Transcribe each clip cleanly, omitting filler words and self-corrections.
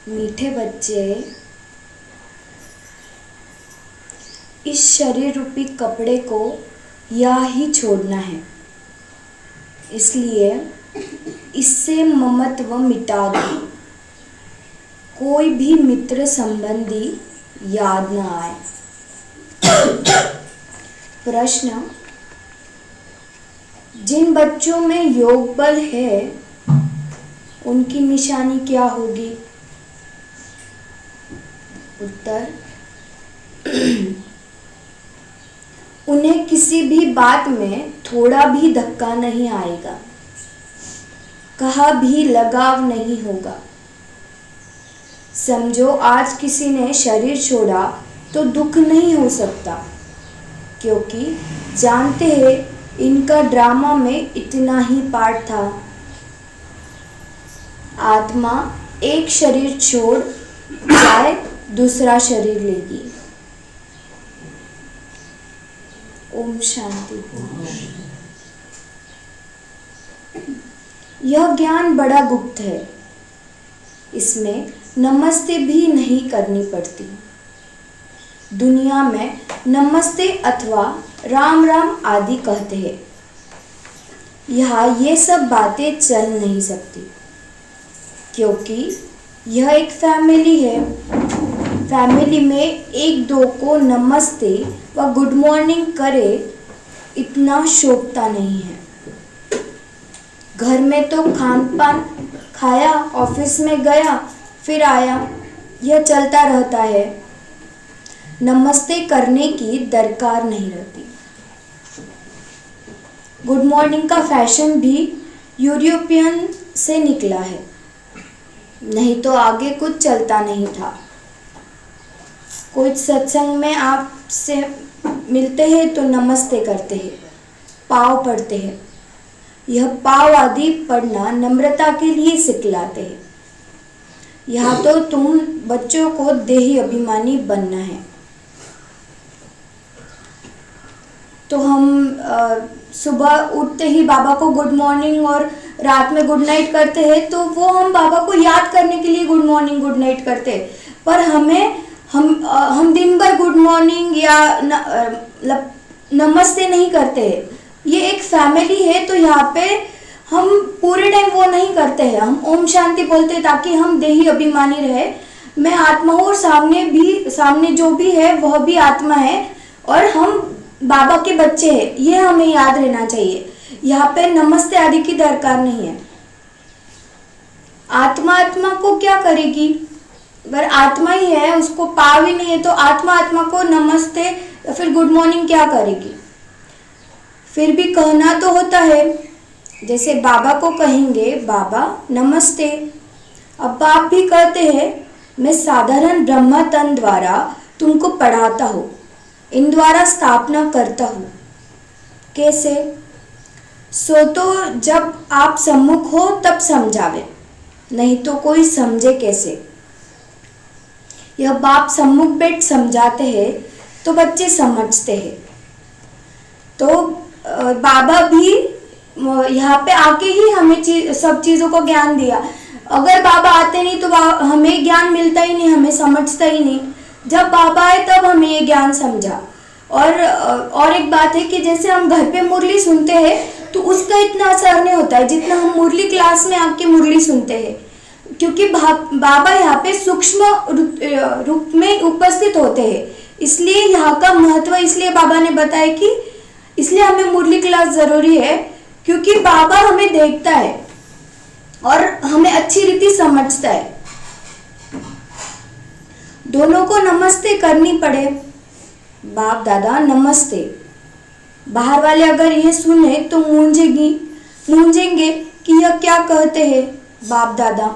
मीठे बच्चे, इस शरीर रूपी कपड़े को या ही छोड़ना है, इसलिए इससे ममत्व मिटा दो। कोई भी मित्र संबंधी याद न आए। प्रश्न: जिन बच्चों में योग बल है उनकी निशानी क्या होगी? उत्तर: उन्हें किसी भी बात में थोड़ा भी धक्का नहीं आएगा, कहा भी लगाव नहीं होगा। समझो आज किसी ने शरीर छोड़ा तो दुख नहीं हो सकता, क्योंकि जानते हैं इनका ड्रामा में इतना ही पार्ट था। आत्मा एक शरीर छोड़ जाए दूसरा शरीर लेगी। ओम शांति। यह ज्ञान बड़ा गुप्त है, इसमें नमस्ते भी नहीं करनी पड़ती। दुनिया में नमस्ते अथवा राम राम आदि कहते हैं। यहाँ ये सब बातें चल नहीं सकती, क्योंकि यह एक फैमिली है। फैमिली में एक दो को नमस्ते व गुड मॉर्निंग करे इतना शोभता नहीं है। घर में तो खान पान खाया, ऑफिस में गया, फिर आया, यह चलता रहता है। नमस्ते करने की दरकार नहीं रहती। गुड मॉर्निंग का फैशन भी यूरोपियन से निकला है, नहीं तो आगे कुछ चलता नहीं था। कोई सत्संग में आपसे मिलते हैं तो नमस्ते करते हैं, पाँव पड़ते हैं। यह पाँव आदि पढ़ना नम्रता के लिए सिखलाते हैं। यहाँ तो तुम बच्चों को देही अभिमानी बनना है। तो हम सुबह उठते ही बाबा को गुड मॉर्निंग और रात में गुड नाइट करते हैं, तो वो हम बाबा को याद करने के लिए गुड मॉर्निंग गुड नाइट करते हैं। पर हम दिन भर गुड मॉर्निंग या नमस्ते नहीं करते हैं। ये एक फैमिली है, तो यहाँ पे हम पूरे टाइम वो नहीं करते हैं। हम ओम शांति बोलते हैं ताकि हम देही अभिमानी रहे। मैं आत्मा हूँ और सामने जो भी है वह भी आत्मा है और हम बाबा के बच्चे हैं, ये हमें याद रहना चाहिए। यहाँ पे नमस्ते आदि की दरकार नहीं है। आत्मा को क्या करेगी? अगर आत्मा ही है, उसको पाव ही नहीं है, तो आत्मा को नमस्ते या फिर गुड मॉर्निंग क्या करेगी? फिर भी कहना तो होता है। जैसे बाबा को कहेंगे बाबा नमस्ते। अब बाप भी कहते हैं मैं साधारण ब्रह्म तन द्वारा तुमको पढ़ाता हूँ, इन द्वारा स्थापना करता हूँ। कैसे? सो तो जब आप सम्मुख हो तब समझावे, नहीं तो कोई समझे कैसे? यह बाप सम्मुख बैठ समझाते हैं तो बच्चे समझते हैं। तो बाबा भी यहाँ पे आके ही हमें सब चीज़ों को ज्ञान दिया। अगर बाबा आते नहीं तो हमें ज्ञान मिलता ही नहीं, हमें समझता ही नहीं। जब बाबा आए तब हमें ये ज्ञान समझा। और एक बात है कि जैसे हम घर पे मुरली सुनते हैं तो उसका इतना असर नहीं होता है जितना हम मुरली क्लास में आके मुरली सुनते हैं, क्योंकि बाबा यहाँ पे सूक्ष्म रूप में उपस्थित होते हैं। इसलिए यहाँ का महत्व इसलिए बाबा ने बताया कि इसलिए हमें मुरली क्लास जरूरी है, क्योंकि बाबा हमें देखता है और हमें अच्छी रीति समझता है। दोनों को नमस्ते करनी पड़े। बाप दादा नमस्ते। बाहर वाले अगर ये सुने तो मूंझेंगे कि यह क्या कहते हैं बाप दादा।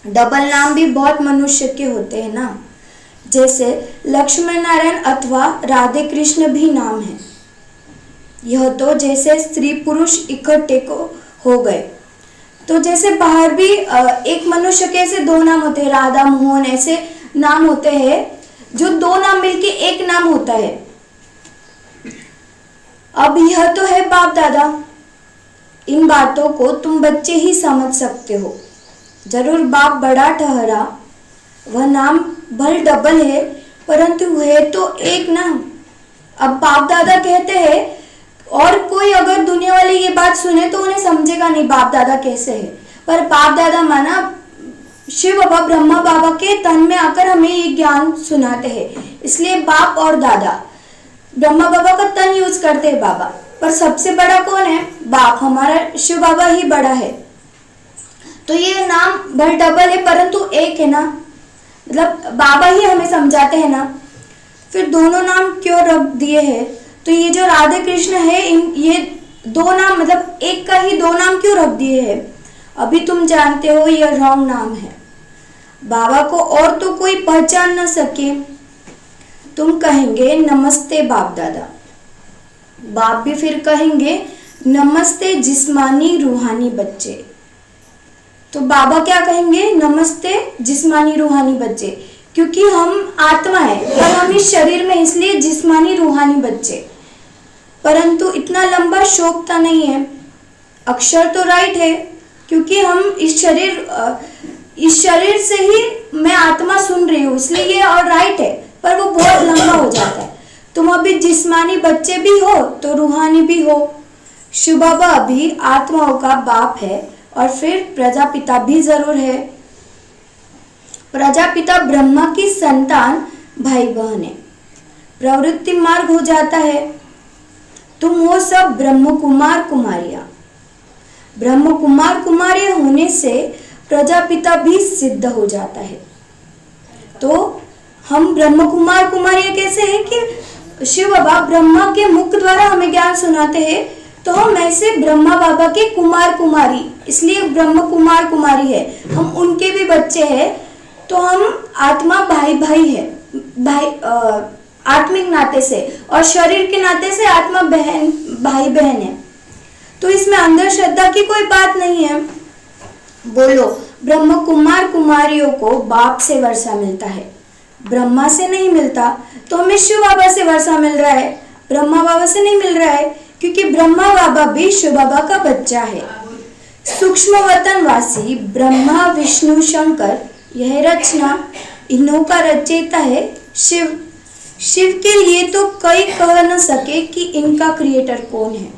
डबल नाम भी बहुत मनुष्य के होते हैं ना, जैसे लक्ष्मण नारायण अथवा राधे कृष्ण भी नाम है। यह तो जैसे स्त्री पुरुष इकट्ठे को हो गए। तो जैसे बाहर भी एक मनुष्य के ऐसे दो नाम होते हैं, राधा मोहन ऐसे नाम होते हैं, जो दो नाम मिलके एक नाम होता है। अब यह तो है बाप दादा। इन बातों को तुम बच्चे ही समझ सकते हो। जरूर बाप बड़ा ठहरा, वह नाम भल डबल है परंतु है तो एक ना। अब बाप दादा कहते हैं, और कोई अगर दुनिया वाले ये बात सुने तो उन्हें समझेगा नहीं बाप दादा कैसे है, पर बाप दादा माना शिव बाबा ब्रह्मा बाबा के तन में आकर हमें ये ज्ञान सुनाते हैं। इसलिए बाप और दादा, ब्रह्मा बाबा का तन यूज करते हैं बाबा, पर सबसे बड़ा कौन है? बाप, हमारा शिव बाबा ही बड़ा है। तो ये नाम भल डबल है परंतु एक है ना, मतलब बाबा ही हमें समझाते हैं ना। फिर दोनों नाम क्यों रख दिए हैं? तो ये जो राधे कृष्ण है, ये दो नाम, मतलब एक का ही दो नाम क्यों रख दिए हैं? अभी तुम जानते हो ये रॉन्ग नाम है। बाबा को और तो कोई पहचान न सके। तुम कहेंगे नमस्ते बाप दादा, बाप भी फिर कहेंगे नमस्ते जिस्मानी रूहानी बच्चे। तो बाबा क्या कहेंगे? नमस्ते जिस्मानी रूहानी बच्चे, क्योंकि हम आत्मा है और हम इस शरीर में, इसलिए जिस्मानी रूहानी बच्चे। परंतु इतना लंबा शोकता नहीं है। अक्षर तो राइट है, क्योंकि हम इस शरीर से ही मैं आत्मा सुन रही हूँ, इसलिए ये और राइट है, पर वो बहुत लंबा हो जाता है। तुम अभी जिस्मानी बच्चे भी हो तो रूहानी भी हो। शिव बाबा अभी आत्माओं का बाप है और फिर प्रजापिता भी जरूर है। प्रजापिता ब्रह्मा की संतान भाई बहन है। प्रवृत्ति मार्ग हो जाता है। तुम हो सब ब्रह्म कुमार कुमारियां। ब्रह्म कुमार कुमारियां होने से प्रजापिता भी सिद्ध हो जाता है। तो हम ब्रह्म कुमार कुमारियां कैसे हैं कि शिव बाबा ब्रह्मा के मुख द्वारा हमें ज्ञान सुनाते हैं, तो हम ऐसे ब्रह्मा बाबा के कुमार कुमारी, इसलिए ब्रह्म कुमार कुमारी है, हम उनके भी बच्चे हैं। तो हम आत्मा भाई भाई है, भाई आत्मिक नाते से, और शरीर के नाते से आत्मा बहन भाई बहन है। तो इसमें अंधश्रद्धा की कोई बात नहीं है। बोलो, ब्रह्म कुमार कुमारियों को बाप से वर्षा मिलता है, ब्रह्मा से नहीं मिलता। तो हमें शिव बाबा से वर्षा मिल रहा है, ब्रह्मा बाबा से नहीं मिल रहा है, क्योंकि ब्रह्मा बाबा भी शिव बाबा का बच्चा है। सूक्ष्म वतनवासी ब्रह्मा विष्णु शंकर, यह रचना इन्हों का रचयिता है शिव। शिव के लिए तो कोई कह न सके कि इनका क्रिएटर कौन है।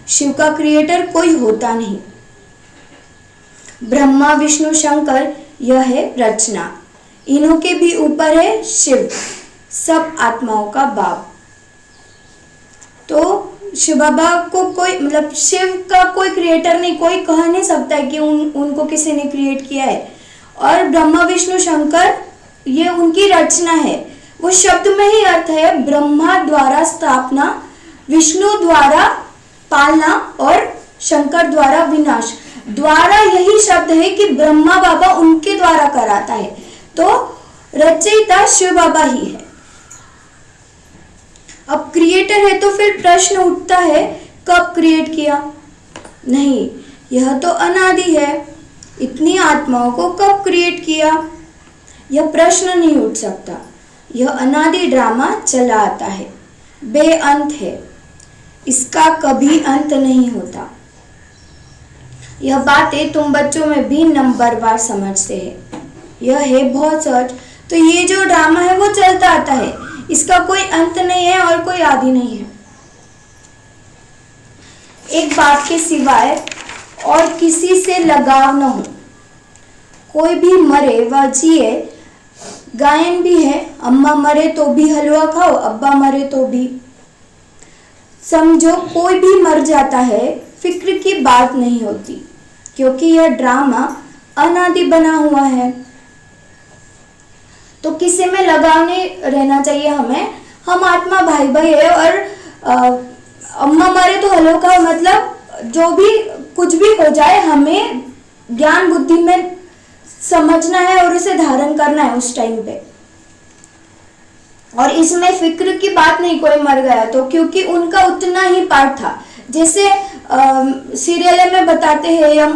शिव का क्रिएटर कोई होता नहीं। ब्रह्मा विष्णु शंकर यह है रचना, इन्हों के भी ऊपर है शिव, सब आत्माओं का बाप। तो शिव बाबा को कोई, मतलब शिव का कोई क्रिएटर नहीं, कोई कह नहीं सकता है कि उनको किसी ने क्रिएट किया है। और ब्रह्मा विष्णु शंकर ये उनकी रचना है। वो शब्द में ही अर्थ है, ब्रह्मा द्वारा स्थापना, विष्णु द्वारा पालना और शंकर द्वारा विनाश। द्वारा यही शब्द है कि ब्रह्मा बाबा उनके द्वारा कराता है, तो रचयिता शिव बाबा ही है। अब क्रिएटर है तो फिर प्रश्न उठता है, कब क्रिएट किया? नहीं, यह तो अनादि है, इतनी आत्माओं को कब क्रिएट किया? यह प्रश्न नहीं उठ सकता। यह अनादि ड्रामा चला आता है, बेअंत है, इसका कभी अंत नहीं होता। यह बातें तुम बच्चों में भी नंबरवार समझते हैं। यह है बहुत सहज। तो ये जो ड्रामा है वो चलता आता है, इसका कोई अंत नहीं है और कोई आदि नहीं है। एक बात के सिवाय और किसी से लगाव न हो। कोई भी मरे व जिए, गायन भी है, अम्मा मरे तो भी हलवा खाओ, अब्बा मरे तो भी। समझो कोई भी मर जाता है, फिक्र की बात नहीं होती, क्योंकि यह ड्रामा अनादि बना हुआ है। तो किसी में लगाव नहीं रहना चाहिए हमें। हम आत्मा भाई भाई है, और अम्मा मरे तो हलवा खाओ, मतलब जो भी कुछ भी हो जाए, हमें ज्ञान बुद्धि में समझना है और उसे धारण करना है उस टाइम पे। और इसमें फिक्र की बात नहीं, कोई मर गया तो, क्योंकि उनका उतना ही पार्ट था। जैसे सीरियल में बताते हैं या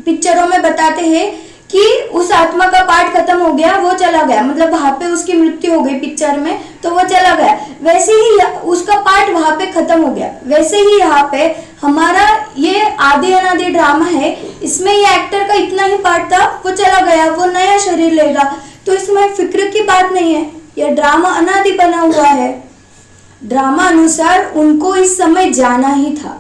पिक्चरों में बताते हैं कि उस आत्मा का पार्ट खत्म हो गया, वो चला गया, मतलब वहां पे उसकी मृत्यु हो गई पिक्चर में, तो वो चला गया। वैसे ही उसका पार्ट वहां पे खत्म हो गया, वैसे ही यहाँ पे हमारा ये आदि अनादि ड्रामा है, इसमें ये एक्टर का इतना ही पार्ट था, वो चला गया, वो नया शरीर लेगा, तो इसमें फिक्र की बात नहीं है, यह ड्रामा अनादि बना हुआ है। ड्रामा अनुसार उनको इस समय जाना ही था,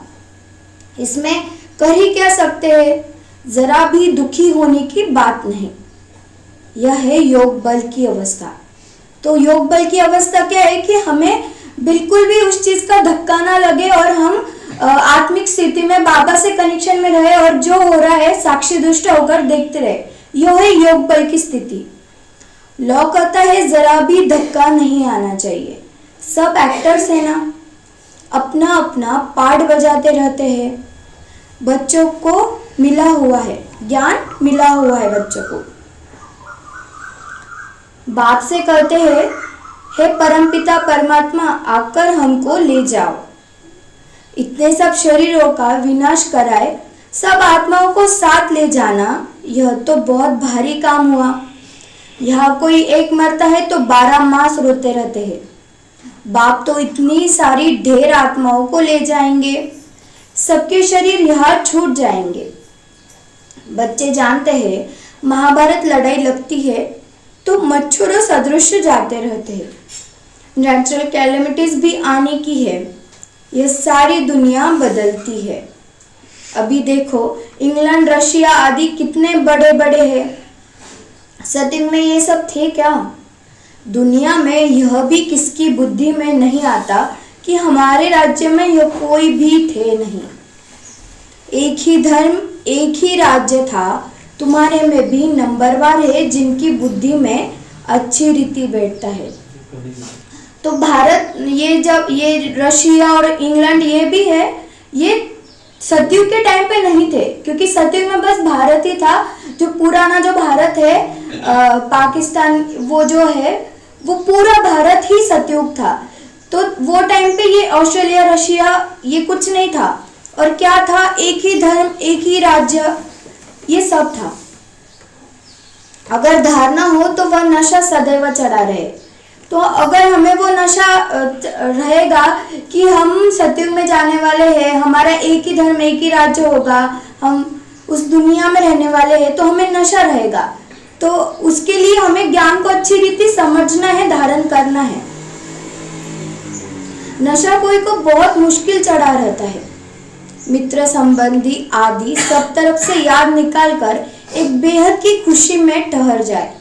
इसमें कर ही क्या सकते हैं, जरा भी दुखी होने की बात नहीं। यह है योग बल की अवस्था। तो योग बल की अवस्था क्या है कि हमें बिल्कुल भी उस चीज का धक्का ना लगे और हम आत्मिक स्थिति में बाबा से कनेक्शन में रहे और जो हो रहा है साक्षी दुष्ट होकर देखते रहे। यह है योग बल की स्थिति। लॉ कहता है जरा भी धक्का नहीं आना चाहिए। सब एक्टर्स है ना, अपना अपना पार्ट बजाते रहते हैं। बच्चों को मिला हुआ है ज्ञान, मिला हुआ है बच्चों को। बाप से कहते हैं, हे परमपिता परमात्मा आकर हमको ले जाओ, इतने सब शरीरों का विनाश कराए, सब आत्माओं को साथ ले जाना, यह तो बहुत भारी काम हुआ। यहाँ कोई एक मरता है तो 12 मास रोते रहते हैं। बाप तो इतनी सारी ढेर आत्माओं को ले जाएंगे, सबके शरीर यहाँ छूट जाएंगे। बच्चे जानते हैं महाभारत लड़ाई लगती है तो मच्छरों सदृश जाते रहते हैं। नेचुरल कैलेमिटीज भी आने की है, यह सारी दुनिया बदलती है। अभी देखो इंग्लैंड रशिया आदि कितने बड़े बड़े हैं, सत्युग में ये सब थे क्या? दुनिया में यह भी किसकी बुद्धि में नहीं आता कि हमारे राज्य में यह कोई भी थे नहीं। एक ही धर्म एक ही राज्य था, तुम्हारे में भी नंबरवार है जिनकी बुद्धि में अच्छी रीति बैठता है। तो भारत, ये जब ये रशिया और इंग्लैंड ये भी है, ये सतयुग के टाइम पे नहीं थे, क्योंकि सतयुग में बस भारत ही था। जो पुराना जो भारत है पाकिस्तान, वो जो है वो पूरा भारत ही सतयुग था। तो वो टाइम पे ये ऑस्ट्रेलिया रशिया ये कुछ नहीं था। और क्या था? एक ही धर्म एक ही राज्य, ये सब था। अगर धारणा हो तो वह नशा सदैव चढ़ा रहे। तो अगर हमें वो नशा रहेगा कि हम सतयुग में जाने वाले हैं, हमारा एक ही धर्म एक ही राज्य होगा, हम उस दुनिया में रहने वाले हैं, तो हमें नशा रहेगा। तो उसके लिए हमें ज्ञान को अच्छी रीति समझना है, धारण करना है। नशा कोई को बहुत मुश्किल चढ़ा रहता है। मित्र संबंधी आदि सब तरफ से याद निकाल कर एक बेहद की खुशी में ठहर जाए,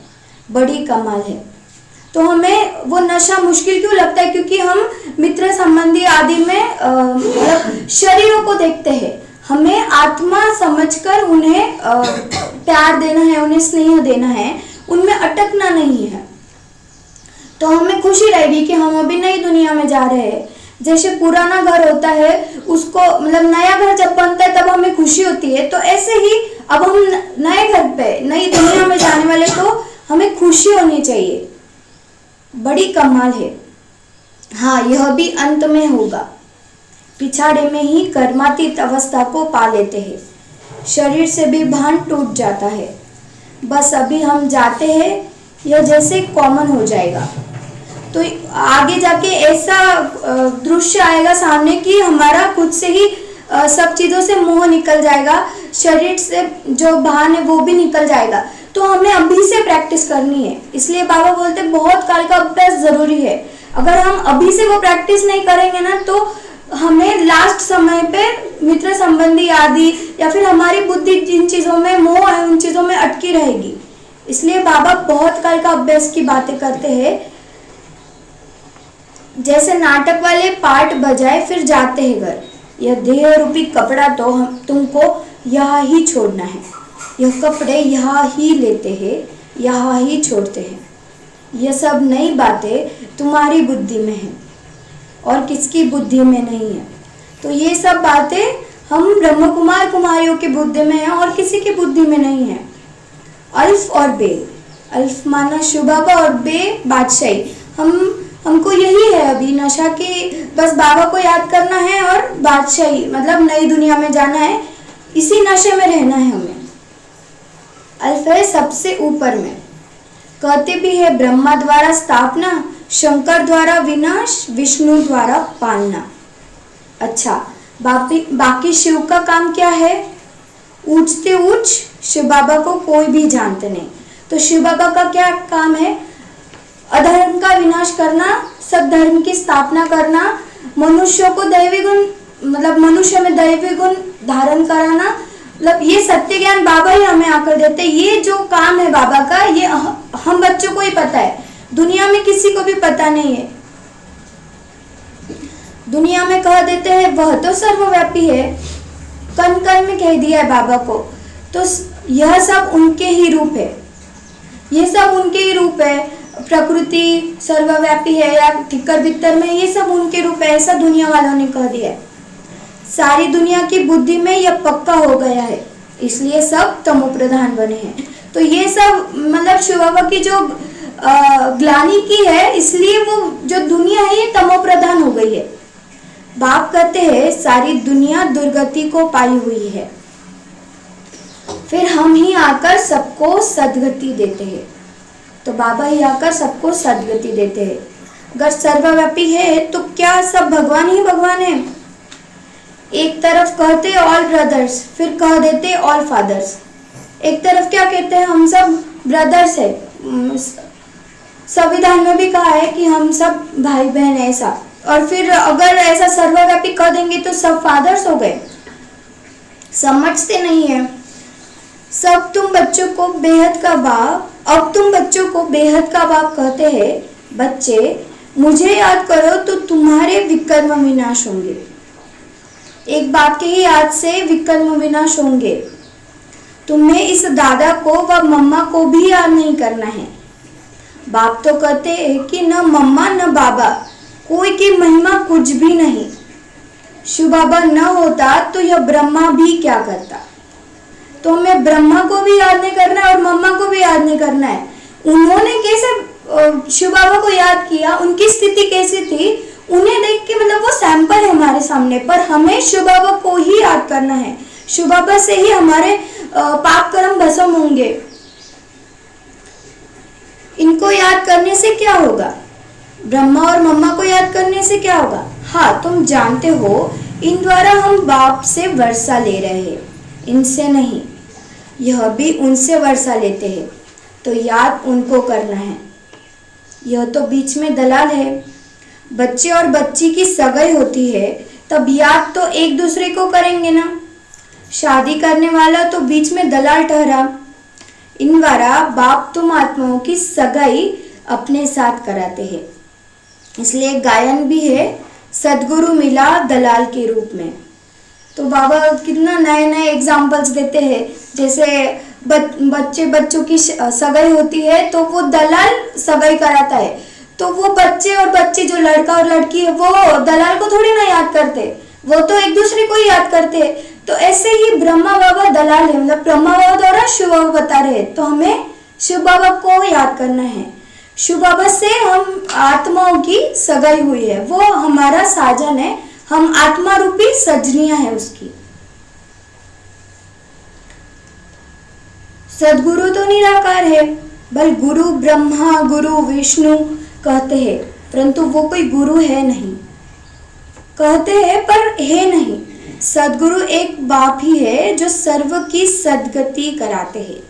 बड़ी कमाल है। तो हमें वो नशा मुश्किल क्यों लगता है? क्योंकि हम मित्र संबंधी आदि में मतलब शरीरों को देखते हैं। हमें आत्मा समझकर उन्हें प्यार देना है, उन्हें स्नेह देना है, उनमें अटकना नहीं है। तो हमें खुशी रहेगी कि हम अभी नई दुनिया में जा रहे हैं। जैसे पुराना घर होता है, उसको मतलब नया घर जब बनता है तब हमें खुशी होती है, तो ऐसे ही अब हम नए घर पे नई दुनिया में जाने वाले, तो हमें खुशी होनी चाहिए। बड़ी कमाल है। हाँ, यह भी अंत में होगा। पिछाड़े में ही कर्मातीत अवस्था को पा लेते हैं, शरीर से भी भान टूट जाता है। बस अभी हम जाते हैं, यह जैसे कॉमन हो जाएगा। तो आगे जाके ऐसा दृश्य आएगा सामने कि हमारा खुद से ही सब चीज़ों से मोह निकल जाएगा, शरीर से जो भान है वो भी निकल जाएगा। तो हमें अभी से प्रैक्टिस करनी है। इसलिए बाबा बोलते बहुत काल का अभ्यास जरूरी है। अगर हम अभी से वो प्रैक्टिस नहीं करेंगे ना, तो हमें लास्ट समय पे मित्र संबंधी आदि या फिर हमारी बुद्धि जिन चीज़ों में मोह है उन चीज़ों में अटकी रहेगी। इसलिए बाबा बहुत काल का अभ्यास की बातें करते हैं। जैसे नाटक वाले पार्ट बजाए फिर जाते हैं घर। यह देह रूपी कपड़ा तो तुमको यहाँ ही छोड़ना है। यह कपड़े यहाँ ही लेते हैं, यहाँ ही छोड़ते हैं। यह सब नई बातें तुम्हारी बुद्धि में है और किसकी बुद्धि में नहीं है। तो ये सब बातें हम ब्रह्म कुमार कुमारियों की बुद्धि में है और किसी की बुद्धि में नहीं है। अल्फ और बे, अल्फ माना शुभाबा और बे बादशाही। हमको यही है अभी नशा की, बस बाबा को याद करना है और बादशाही मतलब नई दुनिया में जाना है, इसी नशे में रहना है हमें। अल्फ है सबसे ऊपर में। कहते भी है ब्रह्मा द्वारा स्थापना, शंकर द्वारा विनाश, विष्णु द्वारा पालना। अच्छा, बाकी शिव का काम क्या है? ऊंचते ऊंच शिव बाबा को कोई भी जानते नहीं। तो शिव बाबा का क्या काम है? अधर्म का विनाश करना, सद्धर्म की स्थापना करना, मनुष्यों को दैवी गुण मतलब मनुष्य में दैवी गुण धारण कराना, मतलब ये सत्य ज्ञान बाबा ही हमें आकर देते। ये जो काम है बाबा का, ये हम बच्चों को ही पता है, दुनिया में किसी को भी पता नहीं है। दुनिया में कह देते हैं वह तो सर्वव्यापी है, कण कण में कह दिया है बाबा को। तो यह सब उनके ही रूप है, ये सब उनके ही रूप है। प्रकृति सर्वव्यापी है या ठिक्कर बित्तर में, ये सब उनके रूप है, ऐसा दुनिया वालों ने कह दिया है। सारी दुनिया की बुद्धि में यह पक्का हो गया है, इसलिए सब तमो प्रधान बने हैं। तो ये सब मतलब शिव बाबा की जो ग्लानि की है, इसलिए वो जो दुनिया है ये तमो प्रधान हो गई है। बाप कहते हैं सारी दुनिया दुर्गति को पाई हुई है, फिर हम ही आकर सबको सद्गति देते हैं। तो बाबा ही आकर सबको सद्गति देते हैं। अगर सर्वव्यापी है तो क्या सब भगवान ही भगवान है? एक तरफ कहते ऑल ब्रदर्स, फिर कह देते ऑल फादर्स। एक तरफ क्या कहते हैं? हम सब ब्रदर्स है, संविधान में भी कहा है कि हम सब भाई बहन है ऐसा। और फिर अगर ऐसा सर्वव्यापी कह देंगे तो सब फादर्स हो गए। समझते नहीं है। सब तुम बच्चों को बेहद का बाप, अब तुम बच्चों को बेहद का बाप कहते हैं। बच्चे मुझे याद करो तो तुम्हारे विकर्म विनाश होंगे। एक बाप के ही याद से विकर्म विनाश होंगे। तुम्हें इस दादा को व मम्मा को भी याद नहीं करना है। बाप तो कहते हैं कि न मम्मा न बाबा, कोई की महिमा कुछ भी नहीं। शिव बाबा न होता तो यह ब्रह्मा भी क्या करता। तो हमें ब्रह्मा को भी याद नहीं करना है और मम्मा को भी याद नहीं करना है। उन्होंने कैसे शिव बाबा को याद किया, उनकी स्थिति कैसी थी, उन्हें देख के मतलब वो सैंपल है हमारे सामने, पर हमें शिव बाबा को ही याद करना है। शिव बाबा से ही हमारे पाप कर्म भस्म होंगे। इनको याद करने से क्या होगा? ब्रह्मा और मम्मा को याद करने से क्या होगा? हाँ, तुम जानते हो इन द्वारा हम बाप से वर्षा ले रहे हैं, इनसे नहीं। यह भी उनसे वर्षा लेते हैं, तो याद उनको करना है। यह तो बीच में दलाल है। बच्चे और बच्ची की सगाई होती है तब याद तो एक दूसरे को करेंगे ना। शादी करने वाला तो बीच में दलाल ठहरा। इन द्वारा बाप तुम आत्माओं की सगाई अपने साथ कराते हैं। इसलिए गायन भी है, सदगुरु मिला दलाल के रूप में। तो बाबा कितना नए नए एग्जाम्पल्स देते हैं। जैसे बच्चों की सगाई होती है तो वो दलाल सगाई कराता है, तो वो बच्चे और बच्ची जो लड़का और लड़की है वो दलाल को थोड़ी ना याद करते, वो तो एक दूसरे को ही याद करते हैं। तो ऐसे ही ब्रह्मा बाबा दलाल है, मतलब ब्रह्मा बाबा द्वारा शिव बाबा बता रहे हैं, तो हमें शिव बाबा को याद करना है। शिव बाबा से हम आत्माओं की सगाई हुई है, वो हमारा साजन है, हम आत्मा रूपी सजनियां हैं उसकी। सदगुरु तो निराकार है, बल गुरु ब्रह्मा गुरु विष्णु कहते हैं, परंतु वो कोई गुरु है नहीं। कहते हैं पर है नहीं। सदगुरु एक बाप ही है जो सर्व की सदगति कराते हैं।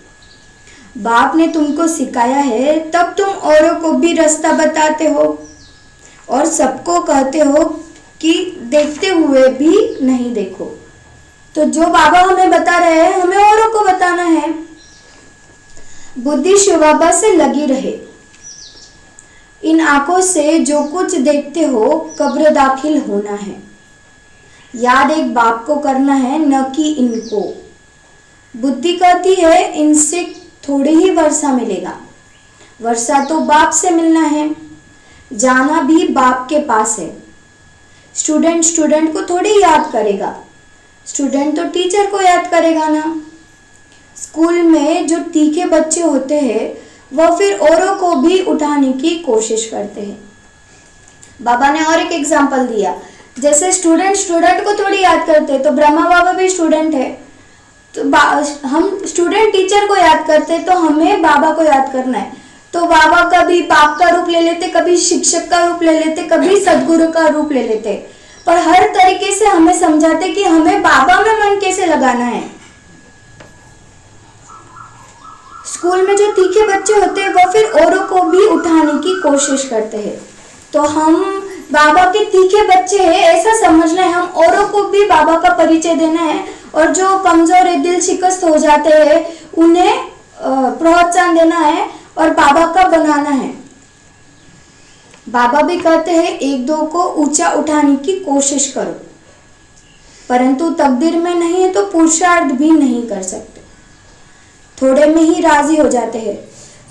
बाप ने तुमको सिखाया है, तब तुम औरों को भी रास्ता बताते हो और सबको कहते हो कि देखते हुए भी नहीं देखो। तो जो बाबा हमें बता रहे हैं हमें औरों को बताना है। बुद्धि शिव बाबा से लगी रहे। इन आंखों से जो कुछ देखते हो कब्र दाखिल होना है। याद एक बाप को करना है, न कि इनको। बुद्धि कहती है इनसे थोड़ी ही वर्षा मिलेगा। वर्षा तो बाप से मिलना है, जाना भी बाप के पास है। स्टूडेंट को थोड़ी याद करेगा, स्टूडेंट तो टीचर को याद करेगा ना। स्कूल में जो तीखे बच्चे होते हैं वह फिर औरों को भी उठाने की कोशिश करते हैं। बाबा ने और एक एग्जाम्पल दिया, जैसे स्टूडेंट को थोड़ी याद करते हैं, तो ब्रह्मा बाबा भी स्टूडेंट है। तो हम स्टूडेंट टीचर को याद करते हैं, तो हमें बाबा को याद करना है। तो बाबा कभी बाप का रूप ले लेते, कभी शिक्षक का रूप ले लेते, कभी सदगुरु का रूप ले लेते। पर हर तरीके से हमें समझाते कि हमें बाबा में मन कैसे लगाना है। स्कूल में जो तीखे बच्चे होते हैं वो फिर औरों को भी उठाने की कोशिश करते हैं। तो हम बाबा के तीखे बच्चे हैं ऐसा समझना है, हम औरों को भी बाबा का परिचय देना है, और जो कमजोर है, दिल शिकस्त हो जाते हैं, उन्हें प्रोत्साहन देना है और बाबा का बनाना है। बाबा भी कहते हैं एक दो को ऊंचा उठाने की कोशिश करो, परंतु तकदीर में नहीं है तो पुरुषार्थ भी नहीं कर सकते, थोड़े में ही राजी हो जाते हैं।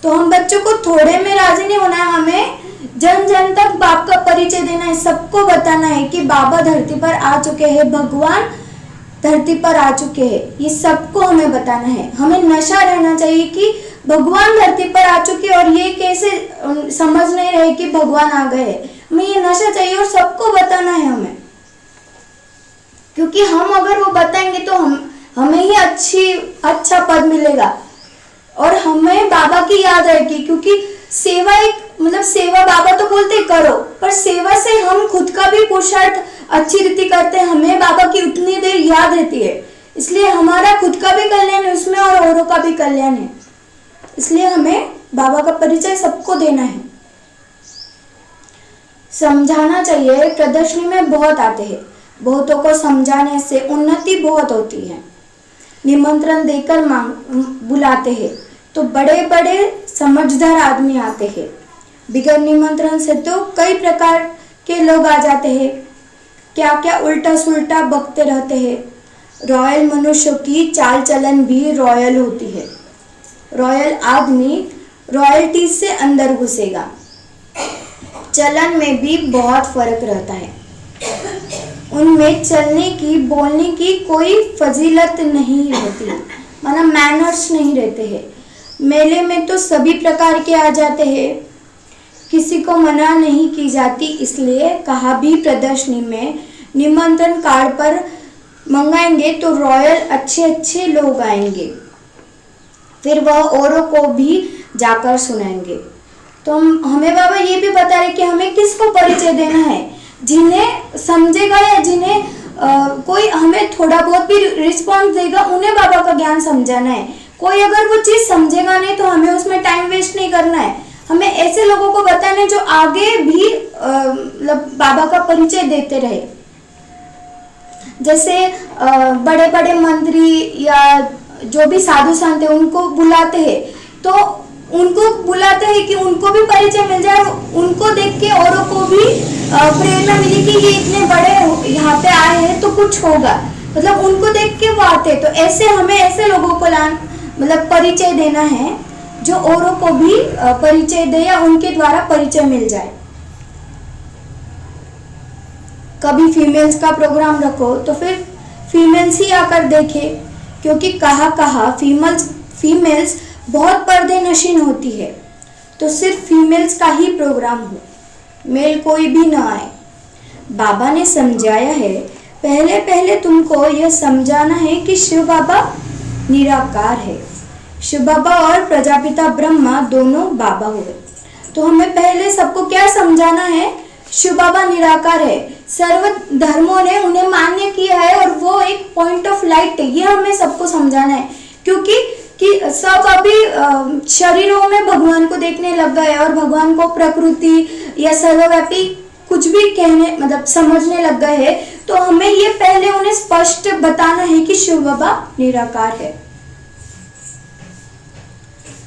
तो हम बच्चों को थोड़े में राजी नहीं होना है, हमें जन जन तक बाप का परिचय देना है, सबको बताना है कि बाबा धरती पर आ चुके हैं, भगवान धरती पर आ चुके हैं, ये सबको हमें बताना है। हमें नशा रहना चाहिए कि भगवान धरती पर आ चुके और ये कैसे समझ नहीं रहे कि भगवान आ गए, हमें ये नशा चाहिए और सबको बताना है हमें, क्योंकि हम अगर वो बताएंगे तो हमें ही अच्छा पद मिलेगा और हमें बाबा की याद आएगी। क्योंकि सेवा एक सेवा बाबा तो बोलते करो, पर सेवा से हम खुद का भी पुरुषार्थ अच्छी रीति करते हैं, हमें बाबा की उतनी देर याद रहती है, इसलिए हमारा खुद का भी कल्याण है उसमें और औरों का भी कल्याण है, इसलिए हमें बाबा का परिचय सबको देना है, समझाना चाहिए। प्रदर्शनी में बहुत आते हैं, बहुतों को समझाने से उन्नति बहुत होती है। निमंत्रण देकर बुलाते हैं तो बड़े बड़े समझदार आदमी आते हैं, बिगर निमंत्रण से तो कई प्रकार के लोग आ जाते हैं, क्या क्या उल्टा सुल्टा बकते रहते हैं। रॉयल मनुष्यों की चाल चलन भी रॉयल होती है, रॉयल आदमी रॉयल्टी से अंदर घुसेगा, चलन में भी बहुत फर्क रहता है, उनमें चलने की बोलने की कोई फजीलत नहीं रहती, माना मैनर्स नहीं रहते हैं। मेले में तो सभी प्रकार के आ जाते हैं, किसी को मना नहीं की जाती, इसलिए कहा भी प्रदर्शनी में निमंत्रण कार्ड पर मंगाएंगे तो रॉयल अच्छे अच्छे लोग आएंगे, फिर वह औरों को भी जाकर सुनाएंगे। तो हमें बाबा ये भी बता रहे कि हमें किसको परिचय देना है, जिन्हें समझेगा या जिन्हें कोई हमें थोड़ा बहुत भी रिस्पॉन्स देगा उन्हें बाबा का ज्ञान समझाना है। कोई अगर वो चीज समझेगा नहीं तो हमें उसमें टाइम वेस्ट नहीं करना है, हमें ऐसे लोगों को बताना है जो आगे भी बाबा का परिचय देते रहे। जैसे बड़े बड़े मंत्री या जो भी साधु संत है उनको बुलाते हैं, तो उनको बुलाते हैं कि उनको भी परिचय मिल जाए, उनको देख के औरों को भी प्रेरणा मिली कि ये इतने बड़े यहाँ पे आए हैं तो कुछ होगा, उनको देख के वो आते। तो ऐसे हमें ऐसे लोगों को परिचय देना है जो औरों को भी परिचय दे या उनके द्वारा परिचय मिल जाए। कभी फीमेल्स का प्रोग्राम रखो तो फिर फीमेल्स ही आकर देखे, क्योंकि कहा फीमेल्स बहुत पर्दे नशीन होती है, तो सिर्फ फीमेल्स का ही प्रोग्राम हो, मेल कोई भी ना आए। बाबा ने समझाया है, पहले पहले तुमको यह समझाना है कि शिव बाबा निराकार है। शिव बाबा और प्रजापिता ब्रह्मा दोनों बाबा हुए, तो हमें पहले सबको क्या समझाना है, शिव बाबा निराकार है, सर्व धर्मों ने उन्हें मान्य किया है और वो एक पॉइंट ऑफ लाइट है, ये हमें सबको समझाना है। क्योंकि सब अभी शरीरों में भगवान को देखने लग गए और भगवान को प्रकृति या सर्वव्यापी कुछ भी कहने समझने लग गए हैं, तो हमें ये पहले उन्हें स्पष्ट बताना है कि शिव बाबा निराकार है।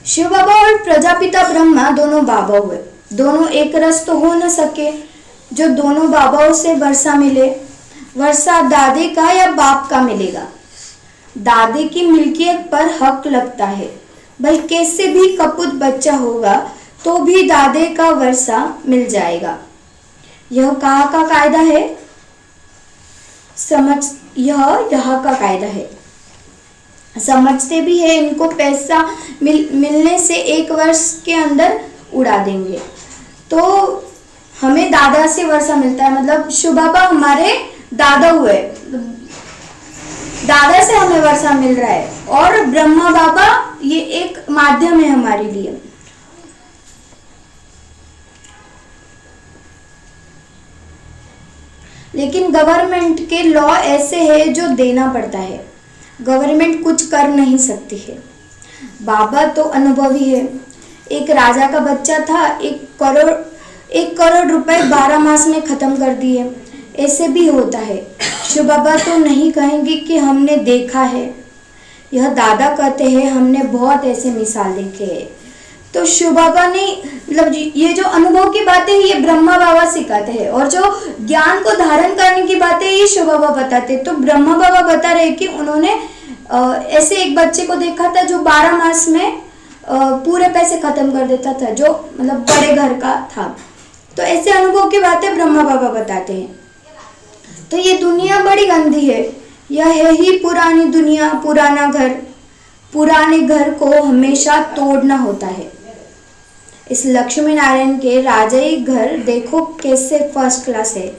शिव बाबा और प्रजापिता ब्रह्मा दोनों बाबा हुए, दोनों एक रस तो हो न सके, जो दोनों बाबाओं से वर्षा मिले, वर्षा दादे का या बाप का मिलेगा, दादे की मिल्कियत पर हक लगता है, भाई कैसे भी कपूत बच्चा होगा तो भी दादे का वर्षा मिल जाएगा। यह कहाँ का कायदा है, यह का कायदा है, समझते भी है, इनको पैसा मिलने से 1 वर्ष के अंदर उड़ा देंगे। तो हमें दादा से वर्षा मिलता है, शिव बाबा हमारे दादा हुए, दादा से हमें वर्षा मिल रहा है, और ब्रह्मा बाबा ये एक माध्यम है हमारे लिए। लेकिन गवर्नमेंट के लॉ ऐसे है जो देना पड़ता है, गवर्नमेंट कुछ कर नहीं सकती है। बाबा तो अनुभवी है। एक राजा का बच्चा था, 1 करोड़ रुपए 12 मास में खत्म कर दिए। ऐसे भी होता है। शिव बाबा तो नहीं कहेंगे कि हमने देखा है, यह दादा कहते हैं हमने बहुत ऐसे मिसाल देखे हैं। तो शिव बाबा ने मतलब ये जो अनुभव की बातें हैं ये ब्रह्मा बाबा सिखाते हैं, और जो ज्ञान को धारण करने की बातें ये शिव बाबा बताते हैं। तो ब्रह्मा बाबा बता रहे कि उन्होंने ऐसे एक बच्चे को देखा था जो 12 मास में पूरे पैसे खत्म कर देता था, जो मतलब बड़े घर का था। तो ऐसे अनुभव की बातें ब्रह्मा बाबा बताते हैं। तो ये दुनिया बड़ी गंदी है, यह है ही पुरानी दुनिया, पुराना घर। पुराने घर को हमेशा तोड़ना होता है। इस लक्ष्मी नारायण के राजाई घर देखो कैसे फर्स्ट क्लास है।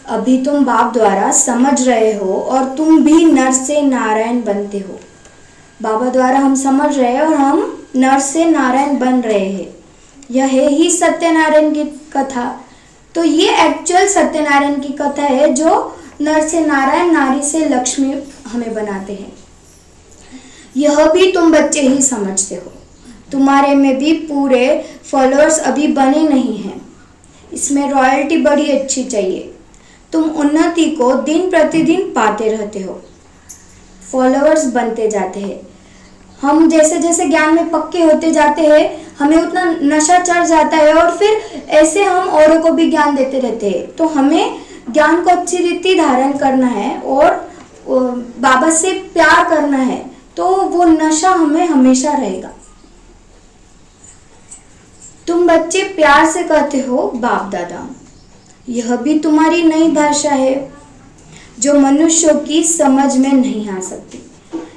अभी तुम बाप द्वारा समझ रहे हो और तुम भी नर से नारायण बनते हो। बाबा द्वारा हम समझ रहे हैं और हम नर से नारायण बन रहे हैं। यह है ही सत्यनारायण की कथा। तो ये एक्चुअल सत्यनारायण की कथा है जो नर से नारायण, नारी से लक्ष्मी हमें बनाते हैं। यह भी तुम बच्चे ही समझते हो। तुम्हारे में भी पूरे फॉलोअर्स अभी बने नहीं हैं। इसमें रॉयल्टी बड़ी अच्छी चाहिए। तुम उन्नति को दिन प्रतिदिन पाते रहते हो, फॉलोअर्स बनते जाते हैं। हम जैसे जैसे ज्ञान में पक्के होते जाते हैं हमें उतना नशा चढ़ जाता है, और फिर ऐसे हम औरों को भी ज्ञान देते रहते हैं। तो हमें ज्ञान को अच्छी रीति धारण करना है और बाबा से प्यार करना है, तो वो नशा हमें हमेशा रहेगा। तुम बच्चे प्यार से कहते हो बाप दादा। यह भी तुम्हारी नई भाषा है जो मनुष्यों की समझ में नहीं आ सकती।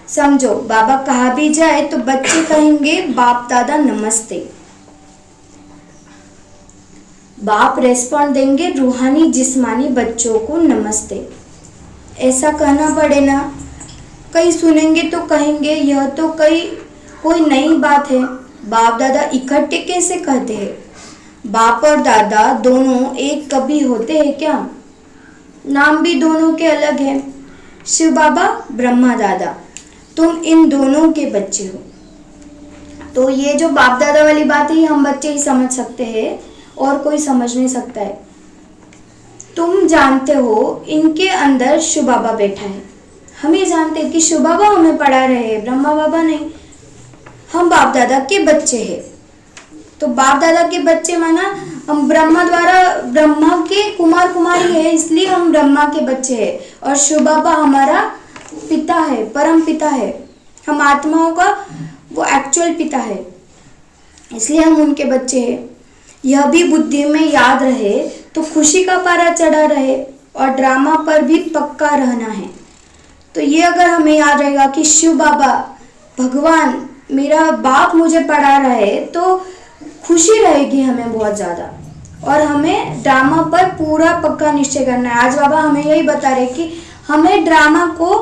समझो, बाबा कहा भी जाए तो बच्चे कहेंगे बाप दादा नमस्ते। बाप रेस्पॉन्ड देंगे रूहानी जिस्मानी बच्चों को नमस्ते। ऐसा कहना पड़े ना। कई सुनेंगे तो कहेंगे यह तो कोई नई बात है, बाप दादा इकट्ठे कैसे कहते हैं? बाप और दादा दोनों एक कभी होते हैं क्या? नाम भी दोनों के अलग हैं। शिव बाबा, ब्रह्मा दादा, तुम इन दोनों के बच्चे हो। तो ये जो बाप दादा वाली बात है हम बच्चे ही समझ सकते हैं और कोई समझ नहीं सकता है। तुम जानते हो इनके अंदर शिव बाबा बैठा है। हम ये जानते हैं कि शिव बाबा हमें पढ़ा रहे हैं, ब्रह्मा बाबा नहीं। हम बाप दादा के बच्चे हैं। तो बाप दादा के बच्चे माना हम ब्रह्मा द्वारा ब्रह्मा के कुमार कुमारी है, इसलिए हम ब्रह्मा के बच्चे हैं। और शिव बाबा हमारा पिता है, परम पिता है। हम आत्माओं का वो एक्चुअल पिता है, इसलिए हम उनके बच्चे हैं। यह भी बुद्धि में याद रहे तो खुशी का पारा चढ़ा रहे और ड्रामा पर भी पक्का रहना है। तो ये अगर हमें याद रहेगा कि शिव बाबा भगवान मेरा बाप मुझे पढ़ा रहा है तो खुशी रहेगी हमें बहुत ज़्यादा। और हमें ड्रामा पर पूरा पक्का निश्चय करना है। आज बाबा हमें यही बता रहे कि हमें ड्रामा को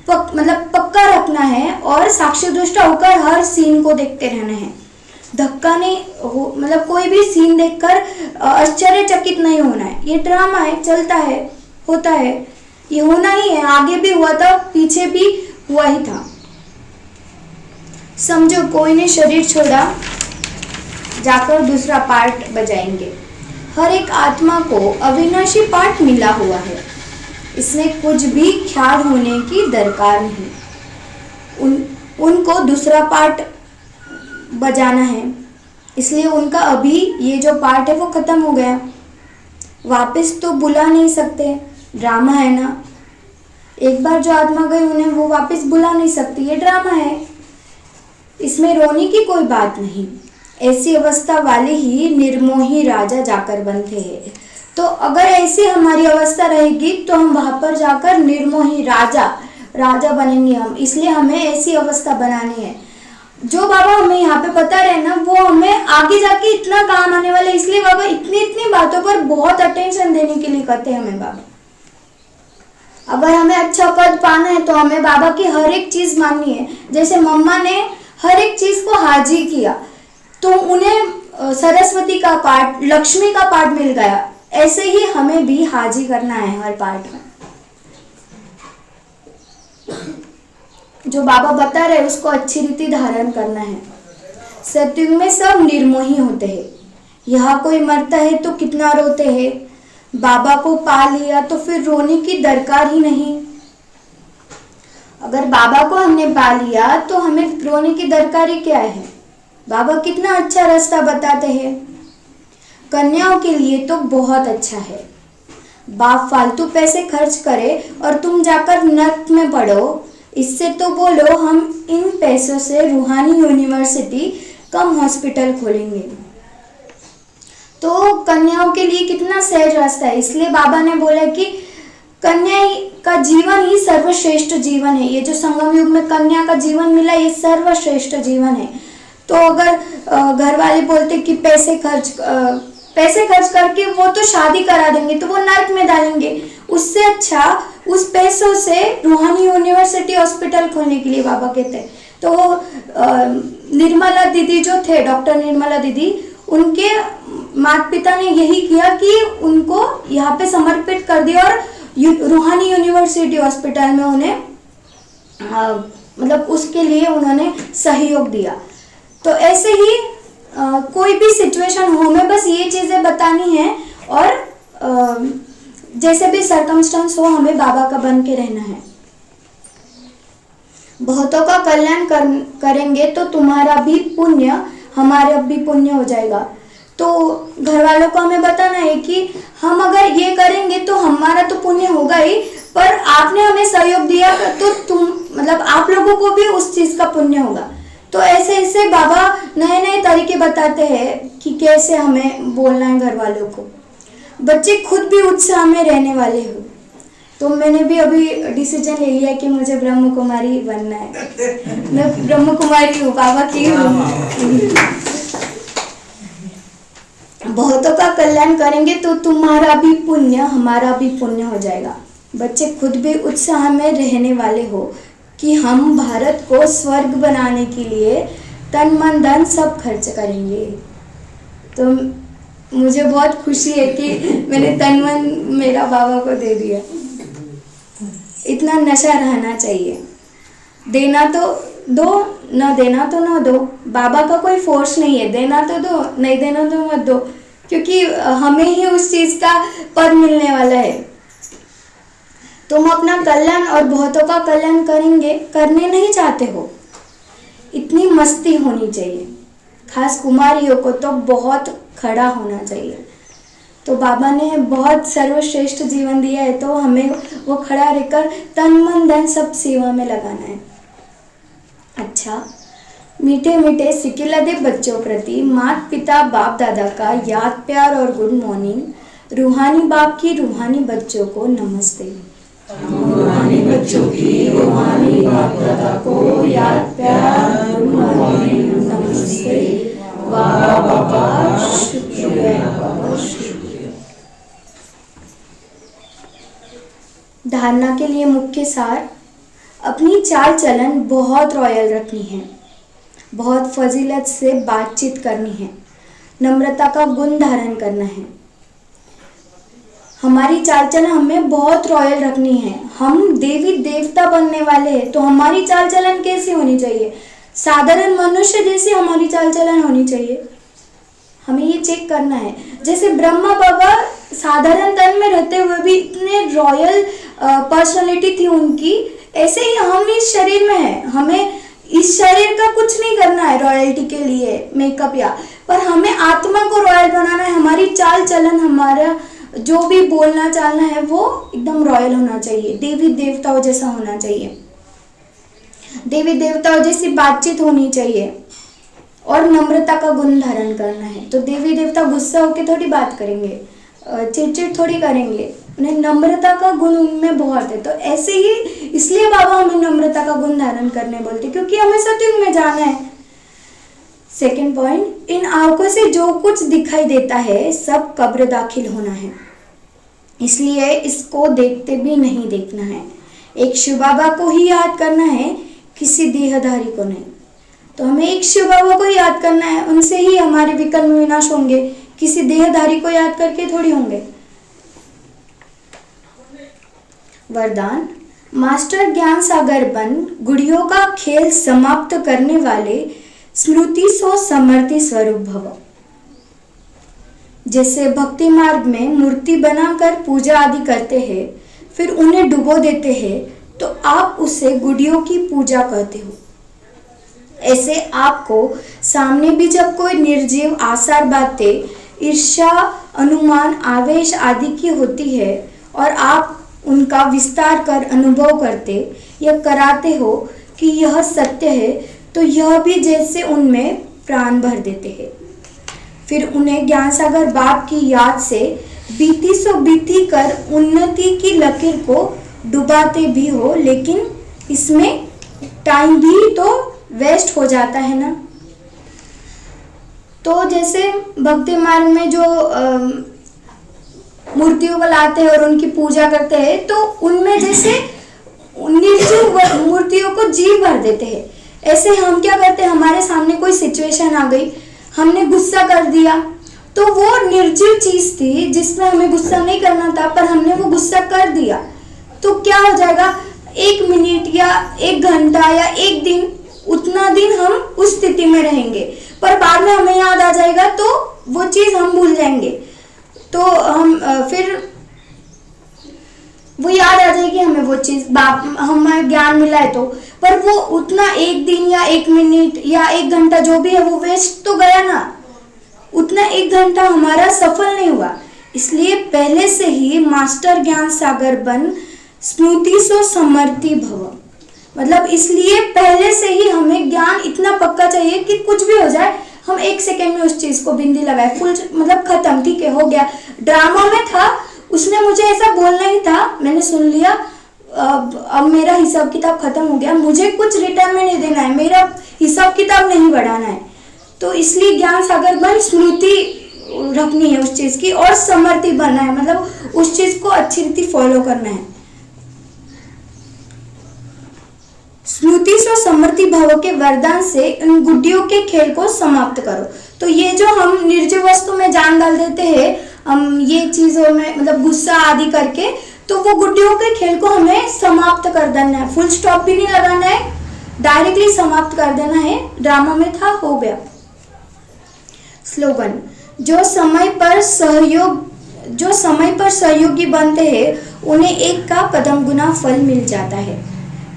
मतलब पक्का रखना है और साक्षी दृष्टा होकर हर सीन को देखते रहना है। धक्का नहीं हो, मतलब कोई भी सीन देखकर आश्चर्यचकित नहीं होना है। ये ड्रामा है, चलता है, होता है, ये होना ही है। आगे भी हुआ था, पीछे भी हुआ ही था। समझो कोई ने शरीर छोड़ा, जाकर दूसरा पार्ट बजाएंगे। हर एक आत्मा को अविनाशी पार्ट मिला हुआ है, इसमें कुछ भी ख्याल होने की दरकार नहीं। उनको दूसरा पार्ट बजाना है, इसलिए उनका अभी ये जो पार्ट है वो खत्म हो गया। वापस तो बुला नहीं सकते, ड्रामा है ना। एक बार जो आत्मा गई उन्हें वो वापस बुला नहीं सकती, ये ड्रामा है। इसमें रोने की कोई बात नहीं। ऐसी अवस्था वाले ही निर्मोही राजा जाकर बनते हैं। तो अगर ऐसी हमारी अवस्था रहेगी तो हम वहां पर जाकर निर्मोही राजा बनेंगे हम। इसलिए हमें ऐसी अवस्था बनानी है। जो बाबा हमें यहाँ पे बता रहे हैं ना, वो हमें आगे जाके इतना काम आने वाला है। इसलिए बाबा इतनी बातों पर बहुत अटेंशन देने के लिए कहते हैं हमें बाबा। अगर हमें अच्छा पद पाना है तो हमें बाबा की हर एक चीज माननी है। जैसे मम्मा ने हर एक चीज को हाजिर किया तो उन्हें सरस्वती का पाठ, लक्ष्मी का पाठ मिल गया। ऐसे ही हमें भी हाजी करना है हर पार्ट में। जो बाबा बता रहे उसको अच्छी रीति धारण करना है। सत्युग में सब निर्मोही होते हैं। यहाँ कोई मरता है तो कितना रोते हैं, बाबा को पा लिया तो फिर रोने की दरकार ही नहीं। अगर बाबा को हमने पा लिया तो हमें रोने की दरकार ही क्या है। बाबा कितना अच्छा रास्ता बताते हैं। कन्याओं के लिए तो बहुत अच्छा है। बाप फालतू पैसे खर्च करे और तुम जाकर नर्क में पढ़ो, इससे तो बोलो हम इन पैसों से रूहानी यूनिवर्सिटी कम हॉस्पिटल खोलेंगे। तो कन्याओं के लिए कितना सहज रास्ता है। इसलिए बाबा ने बोला कि कन्या का जीवन ही सर्वश्रेष्ठ जीवन है। ये जो संगम युग में कन्या का जीवन मिला ये सर्वश्रेष्ठ जीवन है। तो अगर घर वाले बोलते कि पैसे खर्च करके वो तो शादी करा देंगे तो वो नर्क में डालेंगे, उससे अच्छा उस पैसों से रूहानी यूनिवर्सिटी हॉस्पिटल खोलने के लिए बाबा कहते हैं। तो निर्मला दीदी जो थे, डॉक्टर निर्मला दीदी, उनके माता पिता ने यही किया कि उनको यहाँ पे समर्पित कर दिया और रूहानी यूनिवर्सिटी हॉस्पिटल में उन्हें मतलब उसके लिए उन्होंने सहयोग दिया। तो ऐसे ही कोई भी सिचुएशन हो, हमें बस ये चीज़ें बतानी है और जैसे भी सर्कमस्टेंस हो हमें बाबा का बन के रहना है। बहुतों का कल्याण करेंगे तो तुम्हारा भी पुण्य हमारा भी पुण्य हो जाएगा। तो घर वालों को हमें बताना है कि हम अगर ये करेंगे तो हमारा तो पुण्य होगा ही, पर आपने हमें सहयोग दिया तो तुम मतलब आप लोगों को भी उस चीज़ का पुण्य होगा। तो ऐसे ऐसे बाबा नए नए तरीके बताते हैं कि कैसे हमें बोलना है घर वालों को। बच्चे खुद भी उत्साह में रहने वाले हो। तो मैंने भी अभी डिसीजन ले लिया कि मुझे ब्रह्म कुमारी बनना है। मैं ब्रह्म कुमारी हूँ, बाबा की हूँ। बहुतों का कल्याण करेंगे तो तुम्हारा भी पुण्य हमारा भी पुण्य हो जाएगा। बच्चे खुद भी उत्साह में रहने वाले हो कि हम भारत को स्वर्ग बनाने के लिए तन मन धन सब खर्च करेंगे। तो मुझे बहुत खुशी है कि मैंने तन मन मेरा बाबा को दे दिया। इतना नशा रहना चाहिए। देना तो दो, न देना तो न दो। बाबा का कोई फोर्स नहीं है, देना तो दो, नहीं देना तो मत दो, क्योंकि हमें ही उस चीज़ का पद मिलने वाला है। तुम अपना कल्याण और बहुतों का कल्याण करने नहीं चाहते हो, इतनी मस्ती होनी चाहिए। खास कुमारियों को तो बहुत खड़ा होना चाहिए। तो बाबा ने बहुत सर्वश्रेष्ठ जीवन दिया है, तो हमें वो खड़ा रहकर तन मन धन सब सेवा में लगाना है। अच्छा, मीठे मीठे सिकिलदे बच्चों प्रति माता पिता बाप दादा का याद प्यार और गुड मॉर्निंग। रूहानी बाप की रूहानी बच्चों को नमस्ते। रूहानी बच्चों की रूहानी बाप दादा को याद प्यार गुड मॉर्निंग नमस्ते। वाह बाबा, शुक्रिया बाबा, शुक्रिया। धारणा के लिए मुख्य सार, अपनी चाल चलन बहुत रॉयल रखनी है, बहुत फजीलत से बातचीत करनी है, नम्रता का गुण धारण करना है। हमारी चाल चलन हमें बहुत रॉयल रखनी है। हम देवी देवता बनने वाले हैं, तो हमारी चाल चलन कैसी होनी चाहिए? साधारण मनुष्य जैसी हमारी चाल चलन होनी चाहिए। हमें ये चेक करना है। जैसे ब्रह्मा बाबा साधारण तन में रहते हुए भी इतने रॉयल पर्सनालिटी थी उनकी, ऐसे ही हम इस शरीर में हैं। हमें इस शरीर का कुछ नहीं करना है रॉयल्टी के लिए मेकअप या, पर हमें आत्मा को रॉयल बनाना है। हमारी चाल चलन, हमारा जो भी बोलना चालना है वो एकदम रॉयल होना चाहिए, देवी देवताओं जैसा होना चाहिए, देवी देवताओं जैसी बातचीत होनी चाहिए और नम्रता का गुण धारण करना है। तो देवी देवता गुस्सा होकर थोड़ी बात करेंगे, चिड़चिड़ थोड़ी करेंगे, उन्हें नम्रता का गुण उनमें बहुत है। तो ऐसे ही इसलिए बाबा हमें नम्रता का गुण धारण करने बोलते, क्योंकि हमें सत्युग में जाना है। सेकंड पॉइंट, इन आंखों से जो कुछ दिखाई देता है सब कब्र दाखिल होना है, इसलिए इसको देखते भी नहीं देखना है। एक शिव बाबा को ही याद करना है, किसी देहधारी को नहीं। तो हमें एक शिव बाबा को याद करना है, उनसे ही हमारे विकर्म विनाश होंगे, किसी देहधारी को याद करके थोड़ी होंगे। वरदान। मास्टर ज्ञान सागर बन गुड़ियों का खेल समाप्त करने वाले स्मृति सो समर्थि स्वरूप भव। जैसे भक्ति मार्ग में मूर्ति बनाकर पूजा आदि करते हैं, फिर उन्हें डुबो देते हैं, तो आप उसे गुड़ियों की पूजा करते हो। ऐसे आपको सामने भी जब कोई निर्जीव आसार बातें, ईर्ष्या, अनुमान, आवेश आदि की होती है और आप उनका विस्तार कर अनुभव करते या कराते हो कि यह सत्य है, तो यह भी जैसे उनमें प्राण भर देते हैं। फिर उन्हें ज्ञान सागर बाप की याद से बीती सो बीती कर उन्नति की लकीर को डुबाते भी हो, लेकिन इसमें टाइम भी तो वेस्ट हो जाता है ना। तो जैसे भक्ति मार्ग में जो मूर्तियों को लाते हैं और उनकी पूजा करते हैं, तो उनमें जैसे निर्जीव मूर्तियों को जीव भर देते हैं। ऐसे हम क्या करते हैं, हमारे सामने कोई सिचुएशन आ गई, हमने गुस्सा कर दिया, तो वो निर्जीव चीज थी जिसमें हमें गुस्सा नहीं करना था, पर हमने वो गुस्सा कर दिया, तो क्या हो जाएगा, 1 मिनट या 1 घंटा या 1 दिन, उतना दिन हम उस स्थिति में रहेंगे, पर बाद में हमें याद आ जाएगा तो वो चीज हम भूल जाएंगे। तो हम फिर वो याद आ जाएगी हमें वो चीज, हमें ज्ञान मिला है तो, पर वो उतना 1 दिन या 1 मिनट या 1 घंटा जो भी है वो वेस्ट तो गया ना, उतना 1 घंटा हमारा सफल नहीं हुआ। इसलिए पहले से ही मास्टर ज्ञान सागर बन स्मृति सो समर्थि भव, मतलब इसलिए पहले से ही हमें ज्ञान इतना पक्का चाहिए कि कुछ भी हो जाए हम 1 सेकेंड में उस चीज को बिंदी लगाए, फुल मतलब खत्म, ठीक है, हो गया। ड्रामा में था, उसने मुझे ऐसा बोलना ही था, मैंने सुन लिया, अब मेरा हिसाब किताब खत्म हो गया, मुझे कुछ रिटर्न में नहीं देना है, मेरा हिसाब किताब नहीं बढ़ाना है। तो इसलिए ज्ञान सागर बन स्मृति रखनी है उस चीज की, और समर्थी बनना है, मतलब उस चीज को अच्छी रीति फॉलो करना है। स्मृति स्व समर्थि भाव के वरदान से इन गुड्डियों के खेल को समाप्त करो। तो ये जो हम निर्जीव वस्तु में जान डाल देते हैं, हम ये चीजों में मतलब गुस्सा आदि करके, तो वो गुड्डियों के खेल को हमें समाप्त कर देना है, फुल स्टॉप भी नहीं लगाना है, डायरेक्टली समाप्त कर देना है। ड्रामा में था, हो गया। स्लोगन। जो समय पर सहयोगी बनते हैं उन्हें 1 का पदम गुना फल मिल जाता है।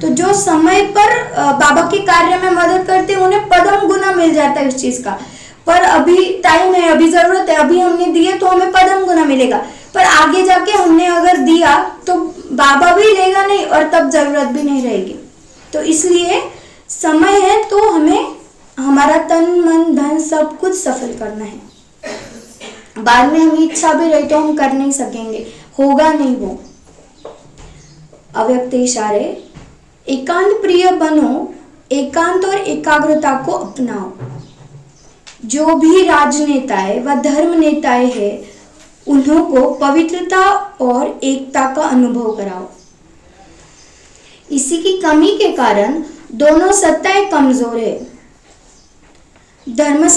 तो जो समय पर बाबा के कार्य में मदद करते हैं उन्हें पदम गुना मिल जाता है उस चीज का, पर अभी टाइम है, अभी जरूरत है, अभी हमने दिए तो हमें पदम गुना मिलेगा, पर आगे जाके हमने अगर दिया तो बाबा भी लेगा नहीं और तब जरूरत भी नहीं रहेगी। तो इसलिए समय है तो हमें हमारा तन मन धन सब कुछ सफल करना है। बाद में हमें इच्छा भी रही तो हम कर नहीं सकेंगे, होगा नहीं वो। अव्यक्त इशारे। एकांत प्रिय बनो, एकांत और एकाग्रता को अपनाओ। जो भी राजनेताएं व धर्म नेताएं हैं उन्हों को पवित्रता और एकता का अनुभव कराओ। इसी की कमी के कारण दोनों सत्ताएं कमजोर है। धर्म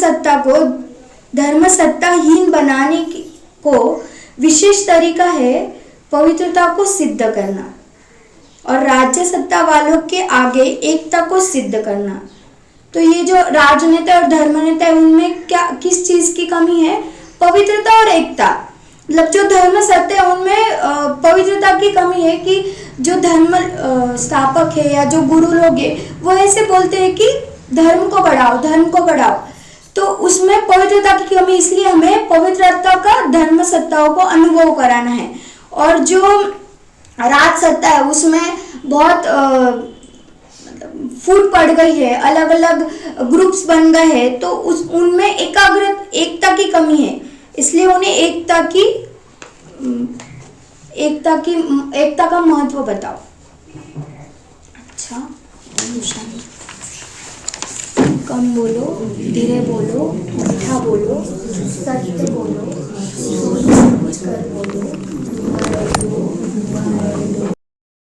सत्ताहीन बनाने को विशेष तरीका है पवित्रता को सिद्ध करना, और राज्य सत्ता वालों के आगे एकता को सिद्ध करना। तो ये जो राजनेता और धर्मनेता है उनमें क्या किस चीज की कमी है? पवित्रता और एकता। मतलब जो धर्म सत्य है उनमें पवित्रता की कमी है कि जो धर्म स्थापक है या जो गुरु लोग है वो ऐसे बोलते हैं कि धर्म को बढ़ाओ, धर्म को बढ़ाओ, तो उसमें पवित्रता की कमी, इसलिए हमें पवित्रता का धर्म सत्ताओं को अनुभव कराना है। और जो राज सत्ता है उसमें बहुत फूट पड़ गई है, अलग अलग ग्रुप्स बन गए हैं, तो उनमें एकता की कमी है, इसलिए उन्हें एकता का महत्व बताओ। अच्छा, कम बोलो, धीरे बोलो, मीठा बोलो, सत्य बोलो, सोच समझ कर बोलो,